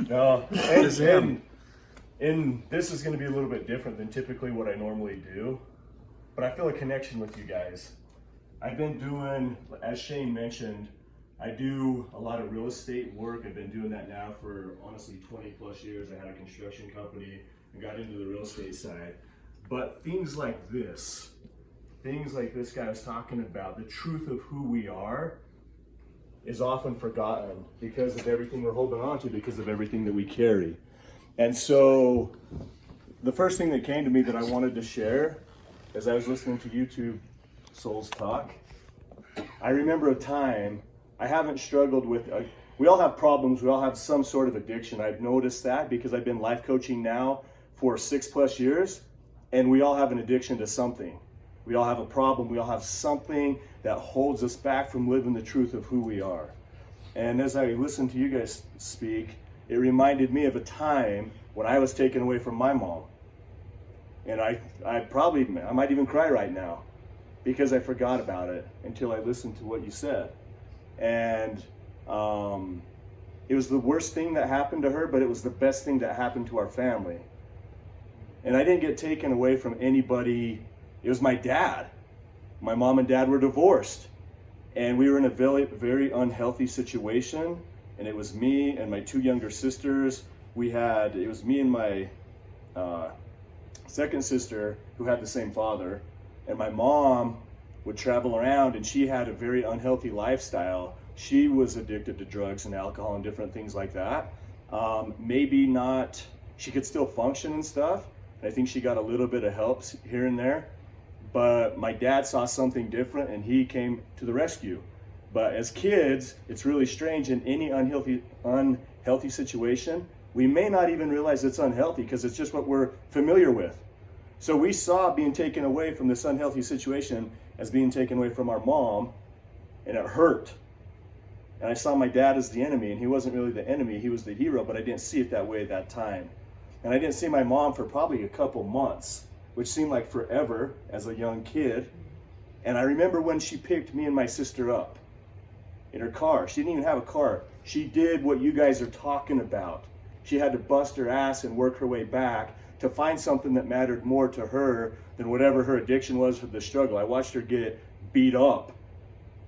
No, It's him. and this is going to be a little bit different than typically what I normally do, but I feel a connection with you guys. I've been doing, as Shane mentioned, I do a lot of real estate work. I've been doing that now for honestly 20 plus years. I had a construction company and got into the real estate side. But things like this guy was talking about, the truth of who we are is often forgotten because of everything we're holding on to, because of everything that we carry. And so the first thing that came to me that I wanted to share as I was listening to YouTube Souls talk, I remember a time I haven't struggled with, we all have problems, we all have some sort of addiction. I've noticed that because I've been life coaching now for 6+ years, and we all have an addiction to something. We all have a problem, we all have something that holds us back from living the truth of who we are. And as I listened to you guys speak, it reminded me of a time when I was taken away from my mom. And I might even cry right now because I forgot about it until I listened to what you said. And it was the worst thing that happened to her, but it was the best thing that happened to our family. And I didn't get taken away from anybody. It was my dad. My mom and dad were divorced, and we were in a very, very unhealthy situation. And it was me and my 2 younger sisters. It was me and my second sister who had the same father. And my mom would travel around, and she had a very unhealthy lifestyle. She was addicted to drugs and alcohol and different things like that. Maybe not, she could still function and stuff. I think she got a little bit of help here and there. But my dad saw something different, and he came to the rescue. But as kids, it's really strange. In any unhealthy situation, we may not even realize it's unhealthy because it's just what we're familiar with. So we saw being taken away from this unhealthy situation as being taken away from our mom, and it hurt. And I saw my dad as the enemy, and he wasn't really the enemy, he was the hero, but I didn't see it that way at that time. And I didn't see my mom for probably a couple months, which seemed like forever as a young kid. And I remember when she picked me and my sister up in her car. She didn't even have a car. She did what you guys are talking about. She had to bust her ass and work her way back to find something that mattered more to her than whatever her addiction was or the struggle. I watched her get beat up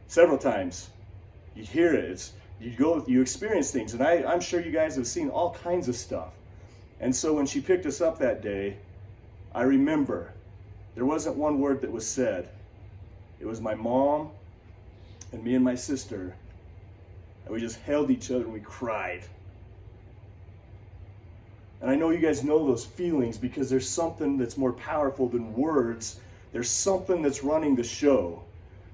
several times. You hear it. You experience things. And I'm sure you guys have seen all kinds of stuff. And so when she picked us up that day, I remember there wasn't one word that was said. It was my mom and me and my sister, and we just held each other and we cried. And I know you guys know those feelings because there's something that's more powerful than words. There's something that's running the show.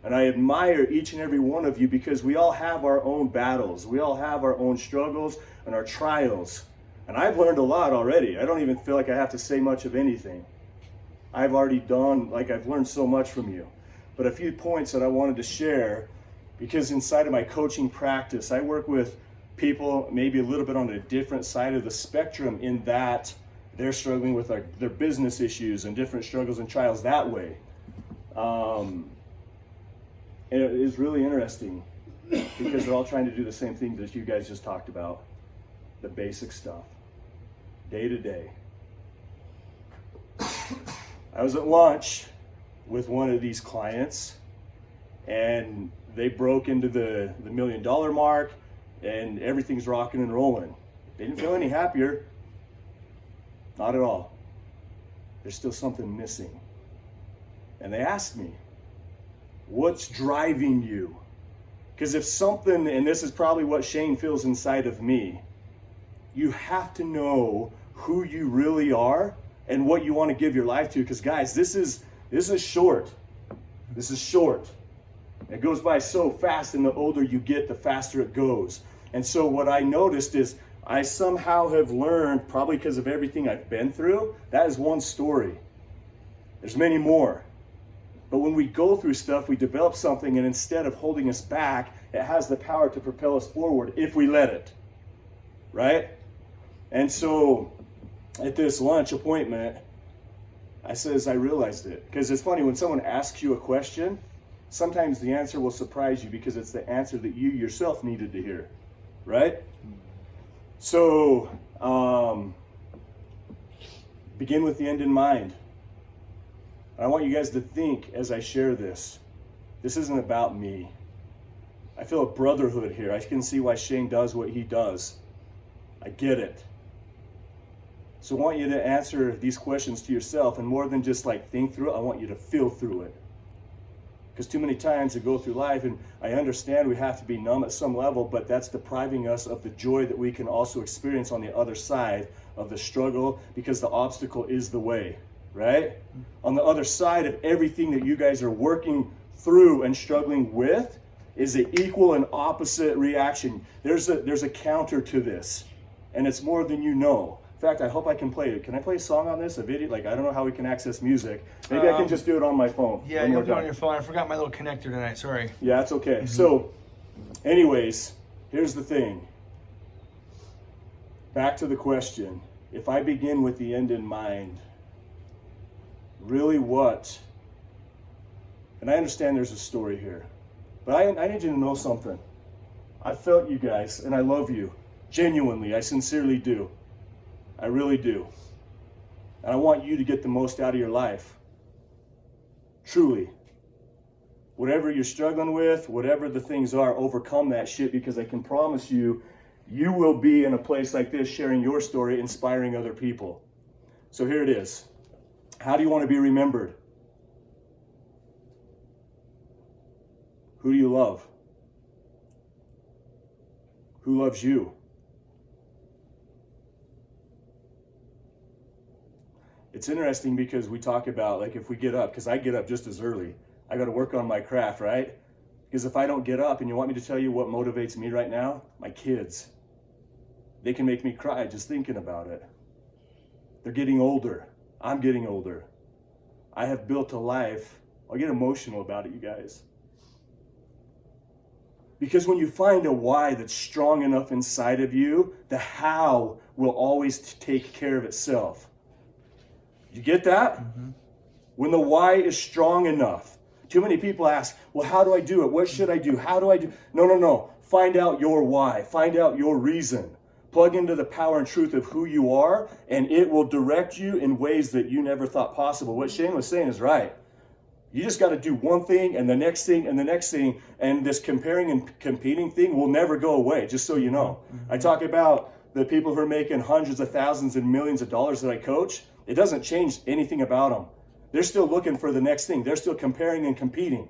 And I admire each and every one of you because we all have our own battles. We all have our own struggles and our trials. And I've learned a lot already. I don't even feel like I have to say much of anything. I've learned so much from you. But a few points that I wanted to share, because inside of my coaching practice, I work with people maybe a little bit on a different side of the spectrum in that they're struggling with their business issues and different struggles and trials that way. And it is really interesting because they're all trying to do the same thing that you guys just talked about, the basic stuff, day to day. I was at lunch with one of these clients, and they broke into the $1 million mark, and everything's rocking and rolling. They didn't feel any happier. Not at all. There's still something missing. And they asked me, what's driving you? Because if something, and this is probably what Shane feels inside of me, you have to know who you really are and what you want to give your life to. Because guys, this is short. This is short. It goes by so fast, and the older you get, the faster it goes. And so what I noticed is I somehow have learned, probably because of everything I've been through, that is one story. There's many more. But when we go through stuff, we develop something, and instead of holding us back, it has the power to propel us forward if we let it. Right? And so at this lunch appointment, I realized it. Because it's funny, when someone asks you a question, sometimes the answer will surprise you because it's the answer that you yourself needed to hear. Right? So, begin with the end in mind. I want you guys to think as I share this. This isn't about me. I feel a brotherhood here. I can see why Shane does what he does. I get it. So I want you to answer these questions to yourself, and more than just like think through it, I want you to feel through it. Because too many times we go through life, and I understand we have to be numb at some level, but that's depriving us of the joy that we can also experience on the other side of the struggle, because the obstacle is the way, right? On the other side of everything that you guys are working through and struggling with is an equal and opposite reaction. There's a counter to this, and it's more than you know. In fact, I hope I can play it. Can I play a song on this? A video? Like, I don't know how we can access music. Maybe I can just do it on my phone. Yeah, you'll do it on your phone. I forgot my little connector tonight. Sorry. Yeah, it's okay. So, anyways, here's the thing. Back to the question. If I begin with the end in mind, really what? And I understand there's a story here. But I need you to know something. I felt you guys, and I love you. Genuinely, I sincerely do. I really do. And I want you to get the most out of your life. Truly. Whatever you're struggling with, whatever the things are, overcome that shit, because I can promise you, you will be in a place like this sharing your story, inspiring other people. So here it is. How do you want to be remembered? Who do you love? Who loves you? It's interesting because we talk about, like, if we get up, because I get up just as early. I got to work on my craft, right? Because if I don't get up, and you want me to tell you what motivates me right now? My kids. They can make me cry just thinking about it. They're getting older. I'm getting older. I have built a life. I'll get emotional about it, you guys. Because when you find a why that's strong enough inside of you, the how will always take care of itself. You get that? Mm-hmm. When the why is strong enough. Too many people ask, well, how do I do it? What should I do? How do I do? No. Find out your why. Find out your reason. Plug into the power and truth of who you are, and it will direct you in ways that you never thought possible. What Shane was saying is right. You just got to do one thing and the next thing and the next thing, and this comparing and competing thing will never go away, just so you know. Mm-hmm. I talk about the people who are making hundreds of thousands and millions of dollars that I coach. It doesn't change anything about them. They're still looking for the next thing. They're still comparing and competing.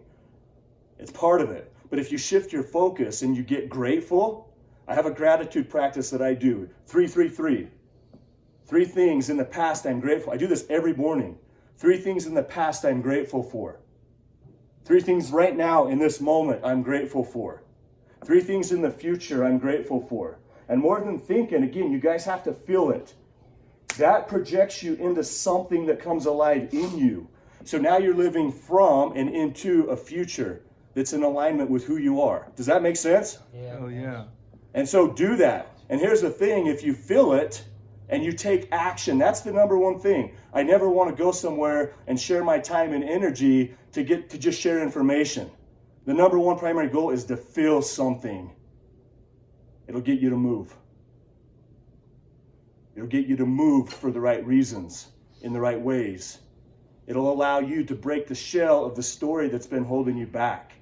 It's part of it. But if you shift your focus and you get grateful, I have a gratitude practice that I do. 3-3-3. 3 things in the past I'm grateful. I do this every morning. 3 things in the past I'm grateful for. 3 things right now in this moment I'm grateful for. 3 things in the future I'm grateful for. And more than thinking, again, you guys have to feel it. That projects you into something that comes alive in you. So now you're living from and into a future that's in alignment with who you are. Does that make sense? Yeah. Oh, yeah. And so do that. And here's the thing, if you feel it and you take action, that's the number one thing. I never want to go somewhere and share my time and energy to just share information. The number one primary goal is to feel something. It'll get you to move. It'll get you to move for the right reasons, in the right ways. It'll allow you to break the shell of the story that's been holding you back.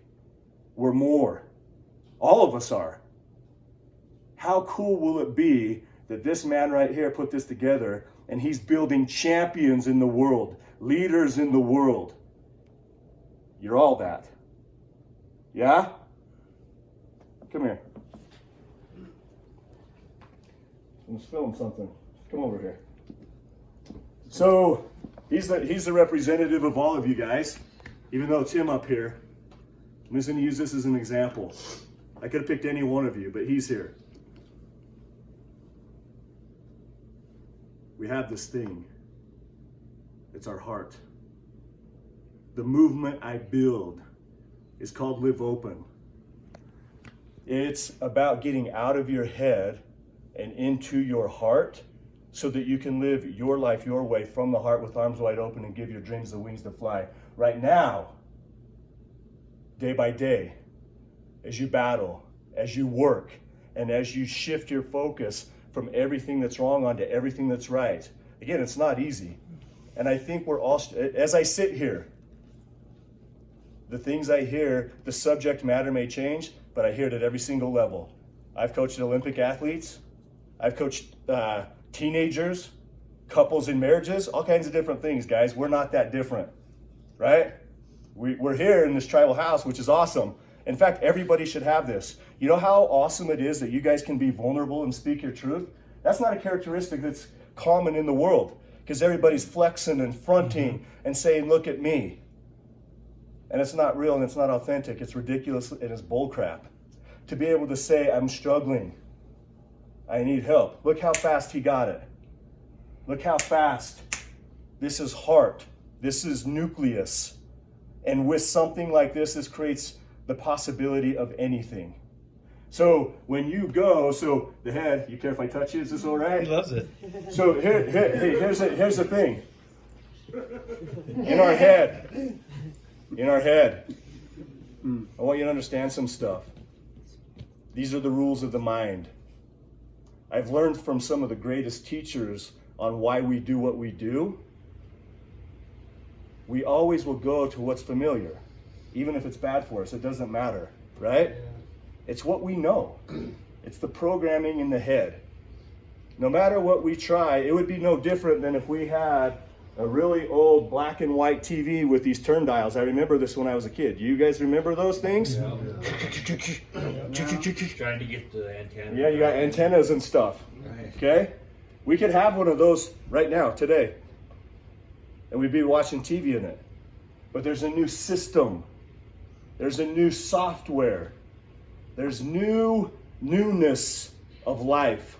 We're more. All of us are. How cool will it be that this man right here put this together, and he's building champions in the world, leaders in the world. You're all that. Yeah? Come here. Let's film something. Come over here. So he's the representative of all of you guys, even though it's him up here. I'm just going to use this as an example. I could have picked any one of you, but he's here. We have this thing. It's our heart. The movement I build is called Live Open. It's about getting out of your head and into your heart so that you can live your life your way from the heart with arms wide open and give your dreams the wings to fly. Right now, day by day, as you battle, as you work, and as you shift your focus from everything that's wrong onto everything that's right. Again, it's not easy. And I think we're all, as I sit here, the things I hear, the subject matter may change, but I hear it at every single level. I've coached Olympic athletes. I've coached teenagers, couples in marriages, all kinds of different things, guys. We're not that different, right? We're here in this tribal house, which is awesome. In fact, everybody should have this. You know how awesome it is that you guys can be vulnerable and speak your truth? That's not a characteristic that's common in the world, because everybody's flexing and fronting and saying, look at me. And it's not real and it's not authentic. It's ridiculous and it's bullcrap. To be able to say, I'm struggling. I need help. Look how fast he got it. Look how fast. This is heart. This is nucleus. And with something like this creates the possibility of anything. So when you go, so the head, you care if I touch you? Is this all right? He loves it. So here's the thing. In our head, I want you to understand some stuff. These are the rules of the mind. I've learned from some of the greatest teachers on why we do what we do. We always will go to what's familiar, even if it's bad for us. It doesn't matter, right? It's what we know. It's the programming in the head. No matter what we try, it would be no different than if we had a really old black and white TV with these turn dials. I remember this when I was a kid. Do you guys remember those things? Yeah. Trying to get the antenna. Yeah, you got antennas and stuff. Right. Okay? We could have one of those right now, today. And we'd be watching TV in it. But there's a new system. There's a new software. There's newness of life.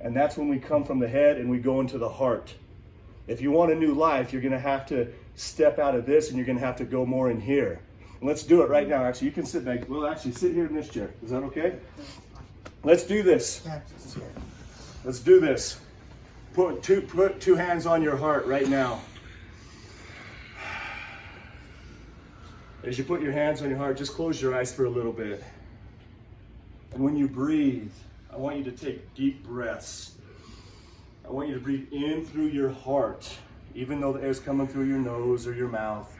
And that's when we come from the head and we go into the heart. If you want a new life, you're going to have to step out of this and you're going to have to go more in here. And let's do it right now. Actually, you can sit back. Well, actually, sit here in this chair. Is that okay? Let's do this. Let's do this. Put two hands on your heart right now. As you put your hands on your heart, just close your eyes for a little bit. And when you breathe, I want you to take deep breaths. I want you to breathe in through your heart, even though the air's coming through your nose or your mouth.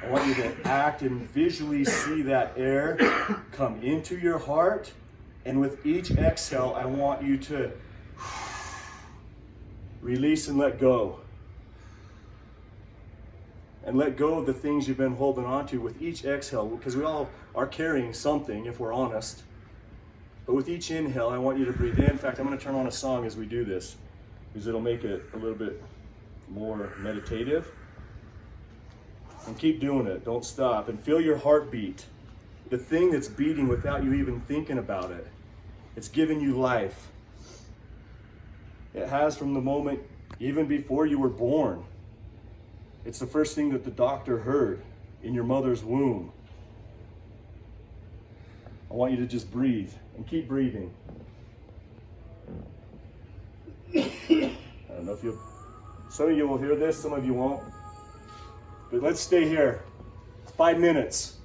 I want you to act and visually see that air come into your heart. And with each exhale, I want you to release and let go. And let go of the things you've been holding on to with each exhale, because we all are carrying something if we're honest. But with each inhale, I want you to breathe in. In fact, I'm going to turn on a song as we do this, because it'll make it a little bit more meditative. And keep doing it. Don't stop. And feel your heartbeat. The thing that's beating without you even thinking about it. It's giving you life. It has from the moment even before you were born. It's the first thing that the doctor heard in your mother's womb. I want you to just breathe and keep breathing. I don't know if some of you will hear this, some of you won't. But let's stay here. 5 minutes.